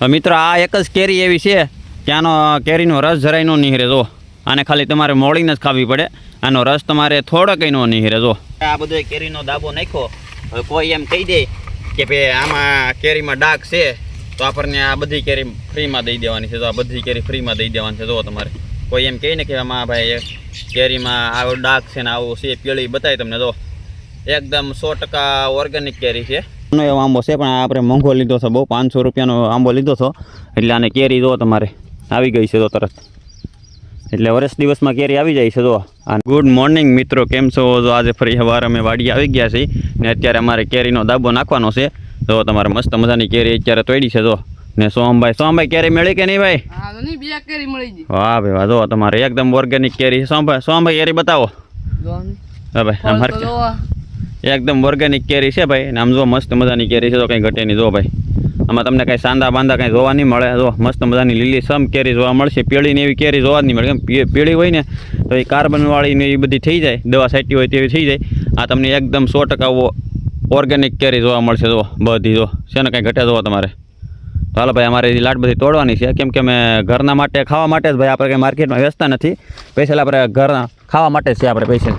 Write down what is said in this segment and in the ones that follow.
મિત્રો આ એક જ કેરી એવી છે કે આનો કેરીનો રસ જરાય નો નીહરે જો આને ખાલી તમારે મોળીને જ ખાવી પડે આનો રસ તમારે થોડો કંઈ નો નીહરે જો આ બધો કેરીનો દાબો નાખ્યો હવે કોઈ એમ કહી દે કે ભાઈ આમાં કેરીમાં ડાઘ છે તો આપણને આ બધી કેરી ફ્રીમાં દઈ દેવાની છે તો આ બધી કેરી ફ્રીમાં દઈ દેવાની છે જો તમારે કોઈ એમ કહે ને કે આમાં ભાઈ કેરીમાં આવો ડાઘ છે ને આવું છે પીળી બતાવી તમને જો એકદમ 100% ઓર્ગેનિક કેરી છે એવો આંબો છે પણ આપણે મોંઘો લીધો છે બહુ 500 રૂપિયાનો આંબો લીધો છો એટલે આને કેરી જો તમારે આવી ગઈ છે તો તરત એટલે વર્ષ દિવસમાં કેરી આવી જાય છે જો ગુડ મોર્નિંગ મિત્રો કેમ છો જો આજે ફરી સવારે અમે વાડી આવી ગયા છીએ ને અત્યારે અમારે કેરીનો દાબો નાખવાનો છે તો તમારે મસ્ત મજાની કેરી અત્યારે તોડી છે જો ને સોમભાઈ કેરી મળી કે નહીં ભાઈ? હા તો નહીં બે કેરી મળી ગઈ. વાહ ભાઈ વાહ જો તમારે એકદમ ઓર્ગેનિક કેરી સોમભાઈ કેરી બતાવો હા ભાઈ અમારે એકદમ ઓર્ગેનિક કેરી છે ભાઈ ને આમ જો મસ્ત મજાની કેરી છે તો કંઈ ઘટે નહીં જો ભાઈ આમાં તમને કાંઈ સાંદા બાંદા કાંઈ જોવા નહીં મળે જો મસ્ત મજાની લીલી સમ કેરી જોવા મળશે પીળીની એવી કેરી જોવા જ નહીં મળે કેમ પીળી હોય ને તો એ કાર્બનવાળી ને એ બધી થઈ જાય દવા છાંટી હોય તેવી થઈ જાય આ તમને એકદમ 100% ઓર્ગેનિક કેરી જોવા મળશે જો બધી જો છે ને કાંઈ ઘટે જોવા તમારે તો હાલો ભાઈ અમારે લાટ બધી તોડવાની છે કેમ કે અમે ઘરના માટે ખાવા માટે જ ભાઈ આપણે કંઈ માર્કેટમાં વેચતા નથી પૈસા આપણે ઘરના ખાવા માટે જ છે આપણે પૈસા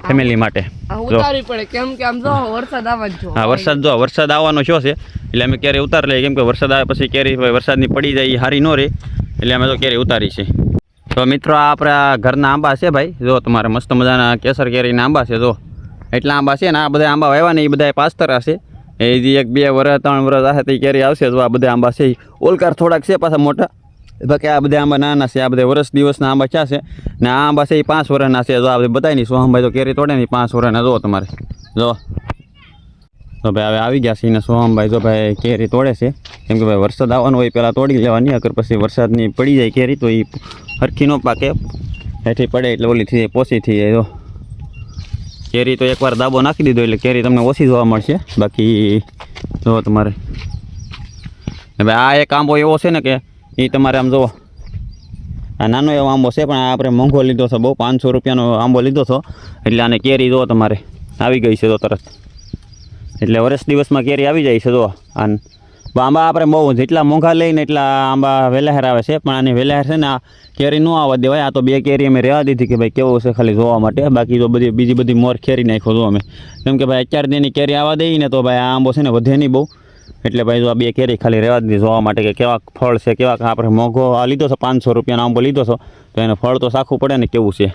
ફેમિલી માટે ઉતારવી પડે કેમ કે આમ જો વરસાદ આવવાનો હા વરસાદ આવવાનો શું છે એટલે અમે કેરી ઉતાર લઈએ કેમ કે વરસાદ આવે પછી કેરી વરસાદની પડી જાય એ સારી ન રહે એટલે અમે તો કેરી ઉતારી છે તો મિત્રો આ આપણા ઘરના આંબા છે ભાઈ જો તમારે મસ્ત મજાના કેસર કેરીના આંબા છે જો એટલા આંબા છે ને આ બધા આંબા વાવ્યા ને એ બધા પાસ્તરા છે એ જે 1-2 વર્ષ 3 વર્ષ આવે તો કેરી આવશે તો આ બધા આંબા છે ઓલકાર થોડાક છે પાછા મોટા બાકી આ બધા આંબા નાના છે આ બધા વર્ષ દિવસના આંબા ક્યાં છે ને આ આંબા છે એ 5 વર્ષના છે જો આ બધા બતાવી નહીં સોહમભાઈ તો કેરી તોડે નહીં 5 વર્ષના જો તમારે જો તો ભાઈ હવે આવી ગયા છે ને સોહમભાઈ જો ભાઈ કેરી તોડે છે કેમ કે ભાઈ વરસાદ આવવાનો હોય પહેલાં તોડી લેવાની અગર પછી વરસાદની પડી જાય કેરી તો એ હરખી ન પાકે હેઠી પડે એટલે ઓલી થઈ જાય પોસી થઈ જાય જો કેરી તો એકવાર દાબો નાખી દીધો એટલે કેરી તમને ઓછી જોવા મળશે બાકી જો તમારે ભાઈ આ એક આંબો એવો છે ને કે એ તમારે આમ જુઓ આ નાનો એવો આંબો છે પણ આપણે મોંઘો લીધો છે બહુ 500 રૂપિયાનો આંબો લીધો છો એટલે આને કેરી જો તમારે આવી ગઈ છે તો તરત એટલે વર્ષ દિવસમાં કેરી આવી જાય છે જો આંબા આપણે બહુ જેટલા મોંઘા લઈને એટલા આંબા વેલાહેર આવે છે પણ આની વેલાહેર છે ને આ કેરી ન આવવા દેવાય આ તો 2 કેરી અમે રહેવા દીધી કે ભાઈ કેવું છે ખાલી જોવા માટે બાકી તો બીજી બધી મોર ખેરી નાખો જો અમે કેમ કે ભાઈ અત્યારે તેની કેરી આવવા દઈએ ને તો ભાઈ આ આંબો છે ને વધે નહીં બહુ એટલે ભાઈ જો આ 2 કેરી ખાલી રહેવા દીધી જોવા માટે કે કેવા ફળ છે કેવા આપણે મોંઘો આ લીધો છે 500 રૂપિયાનો આંબો લીધો છો તો એને ફળ તો સાખું પડે ને કેવું છે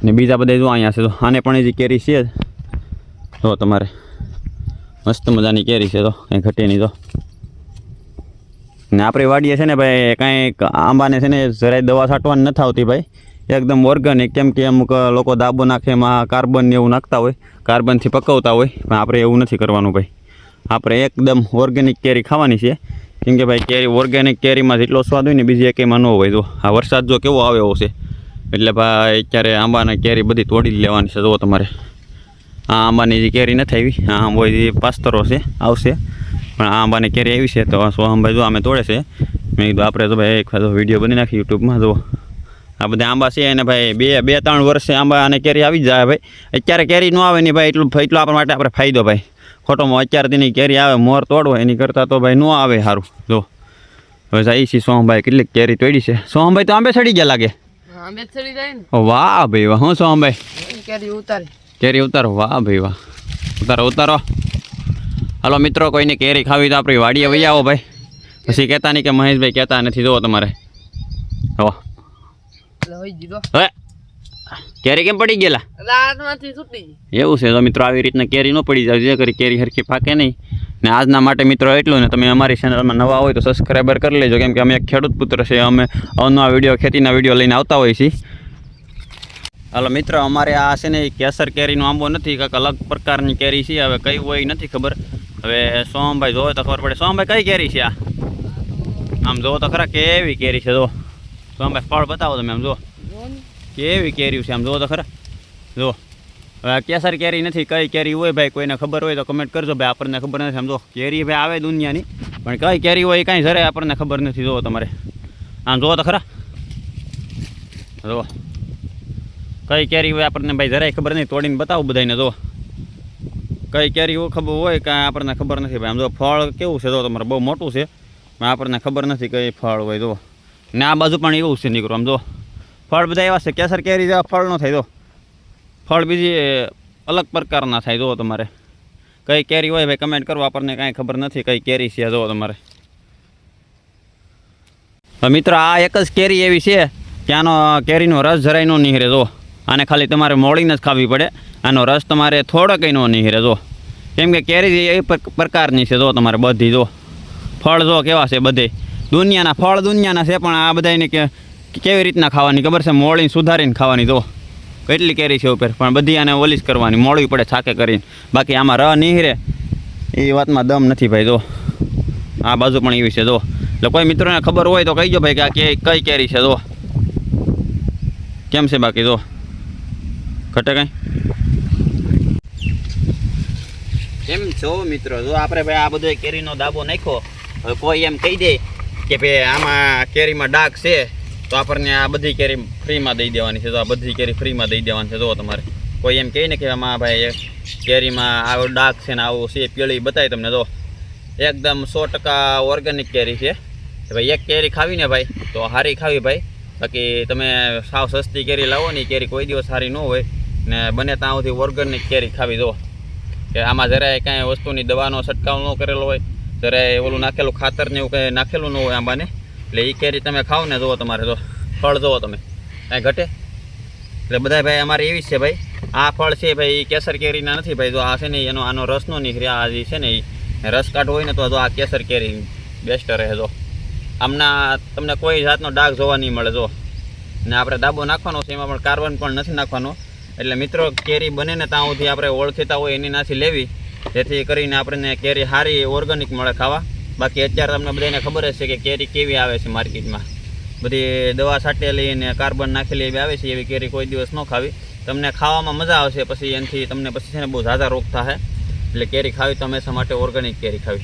ને બીજા બધા જો અહીંયા છે તો આને પણ જે કેરી છે તો તમારે મસ્ત મજાની કેરી છે તો કંઈ ઘટે નહીં તો ને આપણે વાડીએ છે ને ભાઈ કાંઈ આંબાને છે ને જરાય દવા છાંટવાની નથી આવતી ભાઈ એકદમ ઓર્ગેનિક કેમ કે અમુક લોકો દાબો નાખે એમાં કાર્બન ને એવું નાખતા હોય કાર્બનથી પકવતા હોય પણ આપણે એવું નથી કરવાનું ભાઈ આપણે એકદમ ઓર્ગેનિક કેરી ખાવાની છે કેમ કે ભાઈ કેરી ઓર્ગેનિક કેરીમાં જેટલો સ્વાદ હોય ને બીજી એકેયમાં ન હોય જો આ વરસાદ જો કેવો આવે એવો છે એટલે ભાઈ અત્યારે આંબાને કેરી બધી તોડી લેવાની છે જો તમારે આ આંબાની જે કેરી નથી આવી આ આંબો જે પાસ્તરો છે આવશે પણ આ આંબાની કેરી આવી છે તો સોહમભાઈ જો અમે તોડે છે મેં કીધું આપણે તો ભાઈ એક વિડીયો બની નાખી યુટ્યુબમાં જો આ બધા આંબા છે એને ભાઈ 2-3 વર્ષે આંબા અને કેરી આવી જાય ભાઈ અત્યારે કેરી ન આવે નહીં ભાઈ એટલું આપણા માટે આપણે ફાયદો ભાઈ ખોટોમાં અત્યારે તેની કેરી આવે મોર તોડવો એની કરતાં તો ભાઈ ન આવે સારું જો હવે જાય છે સોહમભાઈ કેટલીક કેરી તોડી છે સોહમભાઈ તો આંબે ચડી ગયા લાગે આંબે ચડી જાય ને વાહ ભાઈ વાહ હું સોહમભાઈ કેરી ઉતારો વાહ ભાઈ વાહ ઉતારો હાલો મિત્રો કોઈને કેરી ખાવી તો આપણી વાડીએ વહી આવો ભાઈ પછી કહેતા નહીં કે મહેશભાઈ કહેતા નથી જોવો તમારે હો હવે કેરી કેમ પડી ગયેલા એવું છે તો મિત્રો આવી રીતના કેરી ન પડી જાય જે કરી કેરી હરખી પાકે નહીં ને આજના માટે મિત્રો એટલું ને તમે અમારી ચેનલમાં નવા હોય તો સબસ્ક્રાઈબર કરી લેજો કેમ કે અમે એક ખેડૂત પુત્ર છે અમે અવનવા વિડીયો ખેતીના વિડીયો લઈને આવતા હોઈએ છીએ હાલો મિત્ર અમારે આ છે ને કેસર કેરીનો આંબો નથી કંઈક અલગ પ્રકારની કેરી છે હવે કઈ હોય નથી ખબર હવે સોમભાઈ જોવે તો ખબર પડે સોમભાઈ કઈ કેરી છે આ આમ જોવો તો ખરા કેવી કેરી છે જો સોમભાઈ ફળ બતાવો તમે આમ જો કેવી કેરી છે આમ જોવો તો ખરા જો હવે કેસર કેરી નથી કઈ કેરી હોય ભાઈ કોઈને ખબર હોય તો કમેન્ટ કરજો ભાઈ આપણને ખબર નથી સમજો કેરી ભાઈ આવે દુનિયાની પણ કઈ કેરી હોય કાંઈ જરાય આપણને ખબર નથી જોવો તમારે આમ જોવો તો ખરા જો કઈ કેરી હોય આપણને ભાઈ જરાય ખબર નહીં તોડીને બતાવું બધાને જો કઈ કેરી ખબર હોય કાંઈ આપણને ખબર નથી ભાઈ આમ જો ફળ કેવું છે જો તમારે બહુ મોટું છે આપણને ખબર નથી કઈ ફળ હોય જો. ને આ બાજુ પણ એવું છે નીકળો આમ જો ફળ બધા એવા છે કેસર કેરી જેવા ફળ ન થાય જો ફળ બીજી અલગ પ્રકારના થાય જો તમારે કઈ કેરી હોય ભાઈ કમેન્ટ કરો આપણને કાંઈ ખબર નથી કઈ કેરી છે જો તમારે. મિત્રો આ એક જ કેરી એવી છે કે આનો કેરીનો રસ જરાય ન નીહરે જો આને ખાલી તમારે મોળીને જ ખાવી પડે આનો રસ તમારે થોડો કંઈ ન નીહરે જો કેમ કે કેરી એ પ્રકારની છે જો તમારે બધી જો ફળ જો કેવા છે બધે દુનિયાના ફળ દુનિયાના છે પણ આ બધાને કેવી રીતના ખાવાની ખબર છે મોળીને સુધારીને ખાવાની જો કેટલી કેરી છે ઉપર પણ બધી આને ઓલી જ કરવાની મોળવી પડે છાકે કરીને બાકી આમાં ર નીહરે એ વાતમાં દમ નથી ભાઈ જો આ બાજુ પણ એવી છે જો એટલે કોઈ મિત્રોને ખબર હોય તો કહીજો ભાઈ કે આ કઈ કેરી છે જો કેમ છે બાકી જો ઘટે કઈ કેમ છો મિત્રો જો આપણે ભાઈ આ બધો કેરીનો દાબો નાખ્યો હવે કોઈ એમ કહી દે કે ભાઈ આમાં કેરીમાં ડાઘ છે તો આપણને આ બધી કેરી ફ્રીમાં દઈ દેવાની છે તો આ બધી કેરી ફ્રીમાં દઈ દેવાની છે જો તમારે કોઈ એમ કહે ને કે આમાં ભાઈ કેરીમાં આવો ડાઘ છે ને આવું છે પીળી બતાવી તમને જો એકદમ 100% ઓર્ગેનિક કેરી છે ભાઈ એક કેરી ખાવીને ભાઈ તો સારી ખાવી ભાઈ બાકી તમે સાવ સસ્તી કેરી લાવો ને કેરી કોઈ દિવસ સારી ન હોય ને બને ત્યાં સુધી ઓર્ગેનિક કેરી ખાવી દો કે આમાં જરાય કાંઈ વસ્તુની દવાનો છંટકાવ ન કરેલો હોય જરાય ઓલું નાખેલું ખાતર ને એવું કંઈ નાખેલું ન હોય આંબાને એટલે એ કેરી તમે ખાવ ને જુઓ તમારે જો ફળ જુઓ તમે કાંઈ ઘટે એટલે બધા ભાઈ અમારે એવી જ છે ભાઈ આ ફળ છે ભાઈ એ કેસર કેરીના નથી ભાઈ જો આ છે ને એનો આનો રસ નો નીકળે આ જે છે ને એ રસ કાઢવો હોય ને તો આ કેસર કેરી બેસ્ટ રહે જો આમના તમને કોઈ જાતનો ડાઘ જોવા નહીં મળે જો ને આપણે દાબો નાખવાનો છે એમાં પણ કાર્બન પણ નથી નાખવાનો એટલે મિત્રો કેરી બને ને ત્યાં સુધી આપણે ઓળખીતા હોય એની નાથી લેવી જેથી કરીને આપણને કેરી સારી ઓર્ગેનિક મળે ખાવા બાકી અત્યારે તમને બધાને ખબર જ છે કે કેરી કેવી આવે છે માર્કેટમાં બધી દવા છાંટેલી ને કાર્બન નાખેલી એવી આવે છે એવી કેરી કોઈ દિવસ ન ખાવી તમને ખાવામાં મજા આવશે પછી એનાથી તમને પછી છે ને બહુ ઝાઝા રોગ થાય એટલે કેરી ખાવી તો હંમેશા માટે ઓર્ગેનિક કેરી ખાવી.